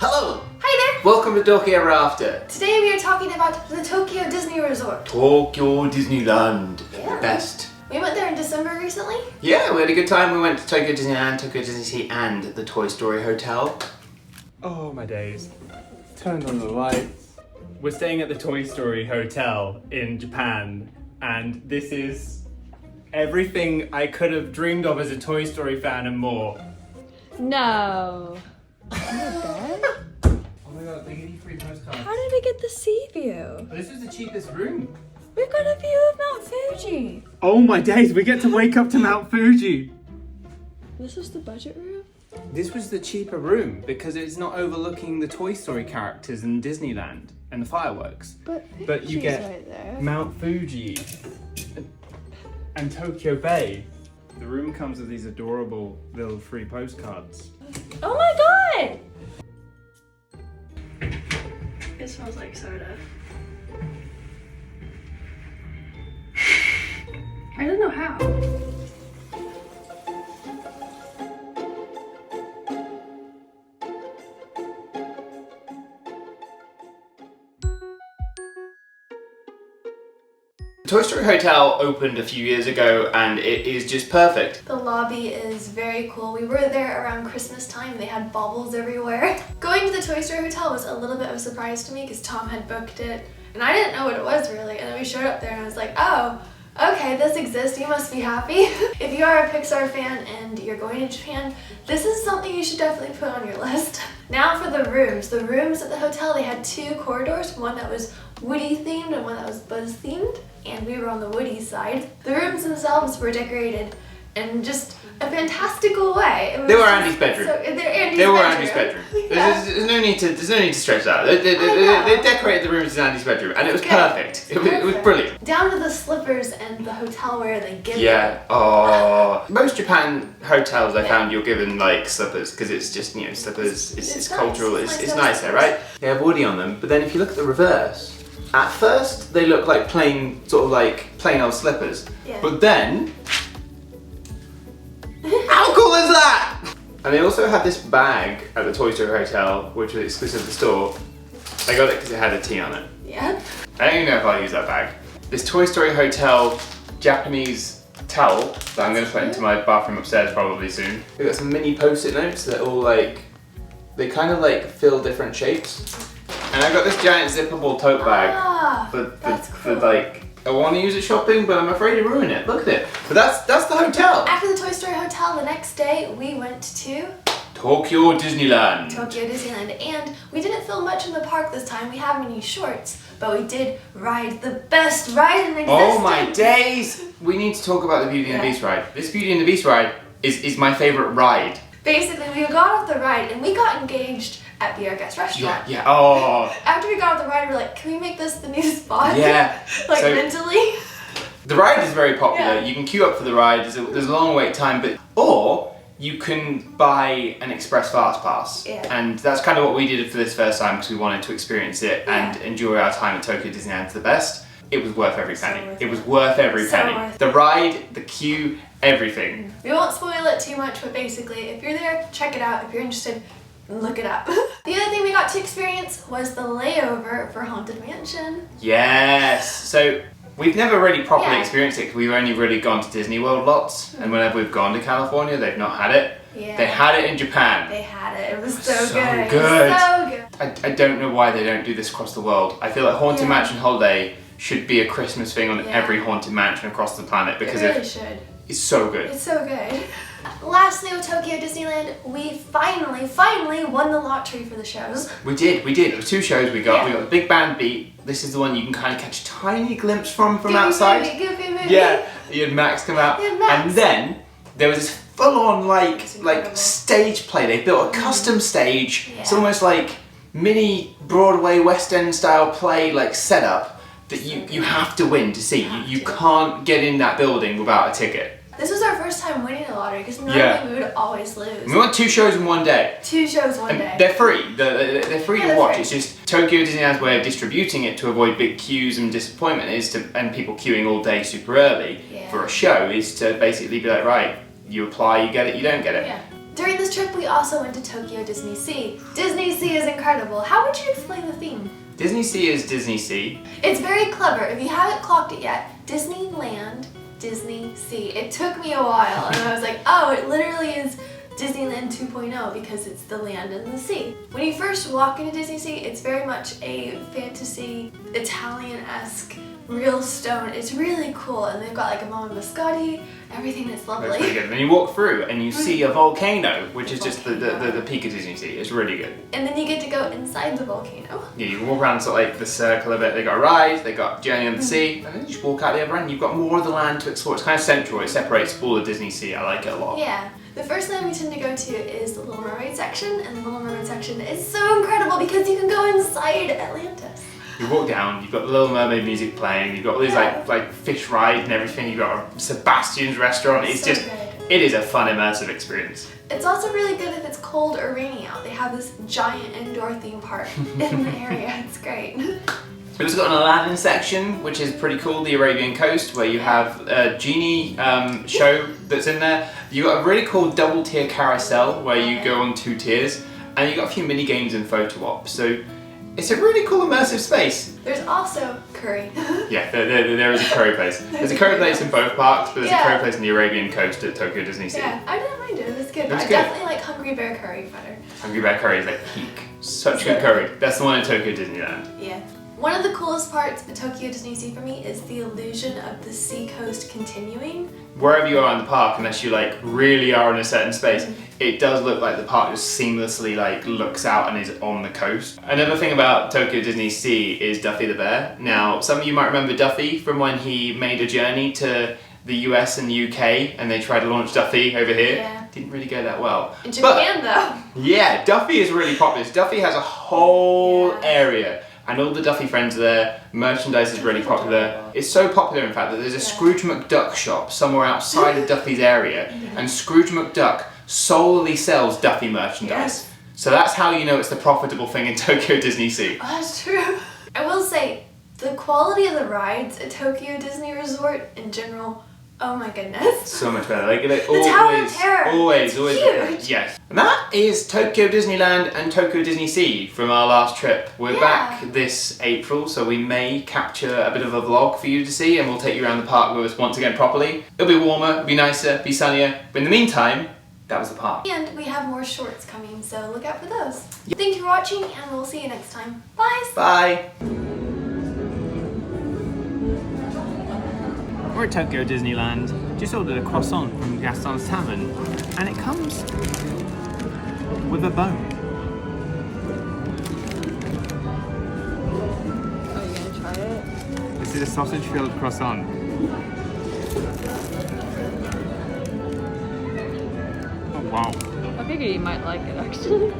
Hello! Hi there! Welcome to Tokyo After. Today we are talking about the Tokyo Disney Resort. Tokyo Disneyland. Yeah. The best. We went there in December recently. Yeah, we had a good time. We went to Tokyo Disneyland, Tokyo Disneysea and the Toy Story Hotel. Oh my days. Turned on the lights. We're staying at the Toy Story Hotel in Japan, and this is everything I could have dreamed of as a Toy Story fan and more. No. Bed? Oh my god, they give you free postcards. How did we get the sea view? This was the cheapest room. We've got a view of Mount Fuji. Oh my days, we get to wake up to Mount Fuji. This was the budget room? This was the cheaper room because it's not overlooking the Toy Story characters in Disneyland and the fireworks. But you Fuji's get right there. Mount Fuji and Tokyo Bay. The room comes with these adorable little free postcards. Oh my god! It smells like soda. I don't know how. The Toy Story Hotel opened a few years ago and it is just perfect. The lobby is very cool. We were there around Christmas time. They had baubles everywhere. Going to the Toy Story Hotel was a little bit of a surprise to me because Tom had booked it and I didn't know what it was really. And then we showed up there and I was like, oh, okay, this exists. You must be happy. If you are a Pixar fan and you're going to Japan, this is something you should definitely put on your list. Now for the rooms. The rooms at the hotel, they had two corridors, one that was Woody themed and one that was Buzz themed. And we were on the Woody side. The rooms themselves were decorated in just a fantastical way. They were Andy's bedroom. They were Andy's bedroom. Yeah. There's no need to stretch that. They decorated the rooms in Andy's bedroom and it was perfect. It was brilliant. Down to the slippers and the hotel wear they give Yeah. Oh. Most Japan hotels I found you're given like slippers because it's just, you know, slippers. It's It's cultural. nice. It's nice there, right? They have Woody on them, but then if you look at the reverse, at first they look like plain old slippers. Yeah. But then, how cool is that? And they also had this bag at the Toy Story Hotel, which was exclusive to the store. I got it because it had a T on it. Yeah. I don't even know if I'll use that bag. This Toy Story Hotel Japanese towel that I'm going to put into my bathroom upstairs probably soon. We've got some mini post-it notes that all they kind of fill different shapes. And I got this giant zippable tote bag for I want to use it shopping, but I'm afraid to ruin it. Look at it. But that's the hotel. After the Toy Story Hotel, the next day we went to Tokyo Disneyland. Tokyo Disneyland, and we didn't film much in the park this time. We have many shorts, but we did ride the best ride in existence. Oh my days! We need to talk about the Beauty and the Beast ride. This Beauty and the Beast ride is my favorite ride. Basically, we got off the ride and we got engaged at the Our Guest restaurant. Yeah. Oh. After we got off the ride, we were like, can we make this the new spot? Yeah. So- mentally. The ride is very popular. Yeah. You can queue up for the ride. There's a long wait time, or you can buy an express fast pass. Yeah. And that's kind of what we did for this first time because we wanted to experience it and enjoy our time at Tokyo Disneyland to the best. It was worth every penny. worth It was worth every So penny. worth The ride, the queue, everything. We won't spoil it too much, but basically, if you're there, check it out. If you're interested, look it up. The other thing we got to experience was the layover for Haunted Mansion. Yes. So we've never really properly Yeah. experienced it because we've only really gone to Disney World lots, and whenever we've gone to California, they've not had it. Yeah. They had it in Japan. They had it. It was so So good. good. So good. I don't know why they don't do this across the world. I feel like Haunted Yeah. Mansion Holiday should be a Christmas thing on Yeah. every Haunted Mansion across the planet because It really should. it's so good. It's so good. Lastly, with Tokyo Disneyland, we finally won the lottery for the shows. We did. There were two shows we got. Yeah. We got the Big Band Beat. This is the one you can kind of catch a tiny glimpse from Goofy outside. Movie. Yeah, you had Max come out. Yeah, Max. And then there was this full-on It's incredible. stage play. They built a custom stage. It's Yeah. almost like mini Broadway West End style play setup that you have to win to see. You can't get in that building without a ticket. This was our first time winning a lottery because normally Yeah. we would always lose. We went 2 shows in one day. 2 shows one And day. they're free. They're free Yeah, to they're watch. free. It's just Tokyo Disneyland's way of distributing it to avoid big queues and disappointment and people queuing all day super early Yeah. for a show is to basically be like, right, you apply, you get it, you don't get it. Yeah. During this trip, we also went to Tokyo Disneysea. Disneysea is incredible. How would you explain the theme? Disneysea is Disneysea. It's very clever. If you haven't clocked it yet, Disneyland, Disneysea. It took me a while, and I was like, oh, it literally is Disneyland 2.0 because it's the land and the sea. When you first walk into Disneysea, it's very much a fantasy, Italian-esque, real stone. It's really cool, and they've got like a Mama Biscotti, everything is lovely. That's really good. And then you walk through and you see a volcano, which is just the peak of Disneysea. It's really good. And then you get to go inside the volcano. Yeah, you walk around sort of like the circle of it. They got a ride, they got Journey on the Sea, and then you just walk out the other end. You've got more of the land to explore. It's kind of central. It separates all of Disneysea. I like it a lot. Yeah. The first land we tend to go to is the Little Mermaid section, and the Little Mermaid section is so incredible because you can go inside Atlantis. You walk down, you've got the Little Mermaid music playing, you've got all these like fish rides and everything, you've got Sebastian's restaurant. It's So just, good. it is a fun immersive experience. It's also really good if it's cold or rainy out. They have this giant indoor theme park in the area. It's great. We've also got an Aladdin section, which is pretty cool, the Arabian coast, where you have a genie show that's in there. You've got a really cool double tier carousel where you go on 2 tiers, and you've got a few mini games and photo ops. So it's a really cool immersive space. There's also curry. Yeah, there is a curry place. There's a curry place in both parks, but there's a curry place in the Arabian coast at Tokyo Disneysea. Yeah, I didn't mind it. It was good. It was I good. definitely like Hungry Bear curry better. Hungry Bear curry is like peak. Such good curry. That's the one in Tokyo Disneyland. Yeah. One of the coolest parts of Tokyo Disneysea for me is the illusion of the sea coast continuing. Wherever you are in the park, unless you like really are in a certain space, it does look like the park just seamlessly like looks out and is on the coast. Another thing about Tokyo Disneysea is Duffy the Bear. Now, some of you might remember Duffy from when he made a journey to the US and the UK and they tried to launch Duffy over here. Yeah. Didn't really go that well. In Japan though. Yeah, Duffy is really popular. Duffy has a whole area. And all the Duffy friends are there, merchandise is really popular. It's so popular in fact that there's a Scrooge McDuck shop somewhere outside of Duffy's area, and Scrooge McDuck solely sells Duffy merchandise. Yes. So that's how you know it's the profitable thing in Tokyo Disneysea. Oh, that's true. I will say, the quality of the rides at Tokyo Disney Resort in general, oh my goodness. So much better. Like The Tower of Terror. always It's better. huge. Yes. And that is Tokyo Disneyland and Tokyo Disneysea from our last trip. We're back this April, so we may capture a bit of a vlog for you to see, and we'll take you around the park with us once again properly. It'll be warmer, it'll be nicer, be sunnier. But in the meantime, that was the park. And we have more shorts coming, so look out for those. Thank you for watching, and we'll see you next time. Bye! Bye. We're at Tokyo Disneyland. Just ordered a croissant from Gaston's Tavern, and it comes with a bone. Are you gonna try it? This is a sausage-filled croissant. Oh wow! I figure you might like it actually.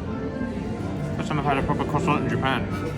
First time I've had a proper croissant in Japan.